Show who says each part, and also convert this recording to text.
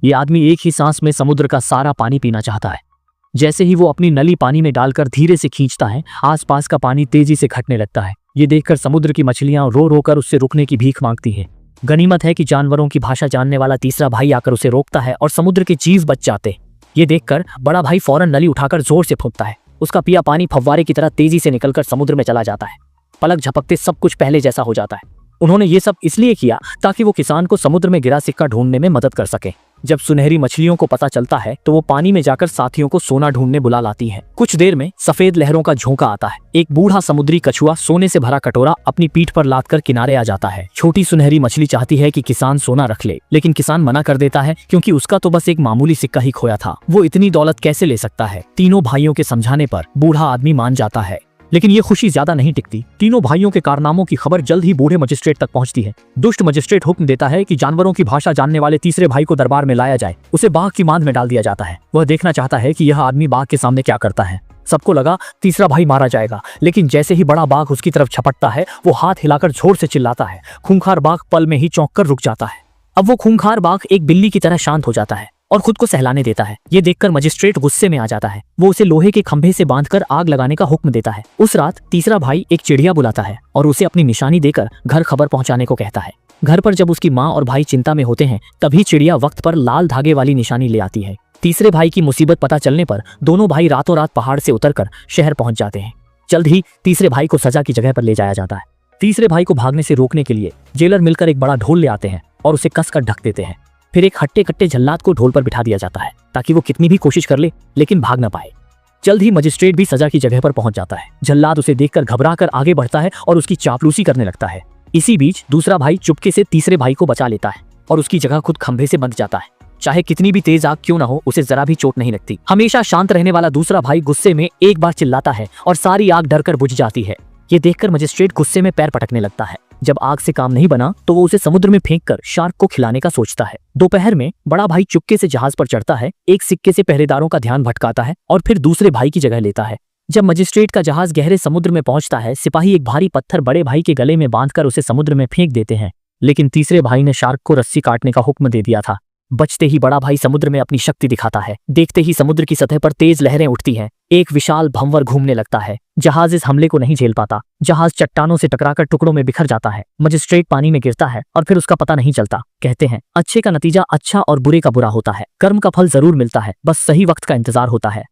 Speaker 1: ये आदमी एक ही सांस में समुद्र का सारा पानी पीना चाहता है। जैसे ही वो अपनी नली पानी में डालकर धीरे से खींचता है, आसपास का पानी तेजी से घटने लगता है। ये देखकर समुद्र की मछलियां रो रो कर उससे रुकने की भीख मांगती हैं। गनीमत है कि जानवरों की भाषा जानने वाला तीसरा भाई आकर उसे रोकता है और समुद्र के जीव बच जाते। ये देखकर बड़ा भाई फौरन नली उठाकर जोर से फूंकता है। उसका पिया पानी फव्वारे की तरह तेजी से निकलकर समुद्र में चला जाता है। पलक झपकते सब कुछ पहले जैसा हो जाता है। उन्होंने ये सब इसलिए किया ताकि वो किसान को समुद्र में गिरा सिक्का ढूंढने में मदद कर सके। जब सुनहरी मछलियों को पता चलता है तो वो पानी में जाकर साथियों को सोना ढूंढने बुला लाती हैं। कुछ देर में सफेद लहरों का झोंका आता है। एक बूढ़ा समुद्री कछुआ सोने से भरा कटोरा अपनी पीठ पर लाद कर किनारे आ जाता है। छोटी सुनहरी मछली चाहती है कि किसान सोना रख ले, लेकिन किसान मना कर देता है क्योंकि उसका तो बस एक मामूली सिक्का ही खोया था। वो इतनी दौलत कैसे ले सकता है। तीनों भाइयों के समझाने पर बूढ़ा आदमी मान जाता है, लेकिन ये खुशी ज्यादा नहीं टिकती। तीनों भाइयों के कारनामों की खबर जल्द ही बूढ़े मजिस्ट्रेट तक पहुंचती है। दुष्ट मजिस्ट्रेट हुक्म देता है कि जानवरों की भाषा जानने वाले तीसरे भाई को दरबार में लाया जाए। उसे बाघ की मांद में डाल दिया जाता है। वह देखना चाहता है कि यह आदमी बाघ के सामने क्या करता है। सबको लगा तीसरा भाई मारा जाएगा, लेकिन जैसे ही बड़ा बाघ उसकी तरफ झपटता है, वो हाथ हिलाकर जोर से चिल्लाता है। खूंखार बाघ पल में ही चौंक कर रुक जाता है। अब वो खूंखार बाघ एक बिल्ली की तरह शांत हो जाता है और खुद को सहलाने देता है। ये देखकर मजिस्ट्रेट गुस्से में आ जाता है। वो उसे लोहे के खंभे से बांधकर आग लगाने का हुक्म देता है। उस रात तीसरा भाई एक चिड़िया बुलाता है और उसे अपनी निशानी देकर घर खबर पहुंचाने को कहता है। घर पर जब उसकी माँ और भाई चिंता में होते हैं, तभी चिड़िया वक्त पर लाल धागे वाली निशानी ले आती है। तीसरे भाई की मुसीबत पता चलने पर दोनों भाई रातों रात पहाड़ से उतरकर शहर पहुंच जाते हैं। जल्द ही तीसरे भाई को सजा की जगह पर ले जाया जाता है। तीसरे भाई को भागने से रोकने के लिए जेलर मिलकर एक बड़ा ढोल ले आते हैं और उसे कसकर ढक देते हैं। फिर एक हट्टे कट्टे जल्लाद को ढोल पर बिठा दिया जाता है ताकि वो कितनी भी कोशिश कर ले लेकिन भाग ना पाए। जल्द ही मजिस्ट्रेट भी सजा की जगह पर पहुंच जाता है। जल्लाद उसे देखकर घबराकर आगे बढ़ता है और उसकी चापलूसी करने लगता है। इसी बीच दूसरा भाई चुपके से तीसरे भाई को बचा लेता है और उसकी जगह खुद खंभे से बंध जाता है। चाहे कितनी भी तेज आग क्यों ना हो, उसे जरा भी चोट नहीं लगती। हमेशा शांत रहने वाला दूसरा भाई गुस्से में एक बार चिल्लाता है और सारी आग डरकर बुझ जाती है। ये देखकर मजिस्ट्रेट गुस्से में पैर पटकने लगता है। जब आग से काम नहीं बना तो वो उसे समुद्र में फेंककर शार्क को खिलाने का सोचता है। दोपहर में बड़ा भाई चुपके से जहाज पर चढ़ता है, एक सिक्के से पहरेदारों का ध्यान भटकाता है और फिर दूसरे भाई की जगह लेता है। जब मजिस्ट्रेट का जहाज गहरे समुद्र में पहुंचता है, सिपाही एक भारी पत्थर बड़े भाई के गले में बांधकर उसे समुद्र में फेंक देते हैं, लेकिन तीसरे भाई ने शार्क को रस्सी काटने का हुक्म दे दिया था। बचते ही बड़ा भाई समुद्र में अपनी शक्ति दिखाता है। देखते ही समुद्र की सतह पर तेज लहरें उठती हैं। एक विशाल भंवर घूमने लगता है। जहाज इस हमले को नहीं झेल पाता। जहाज चट्टानों से टकराकर टुकड़ों में बिखर जाता है। मजिस्ट्रेट पानी में गिरता है और फिर उसका पता नहीं चलता। कहते हैं अच्छे का नतीजा अच्छा और बुरे का बुरा होता है। कर्म का फल जरूर मिलता है, बस सही वक्त का इंतजार होता है।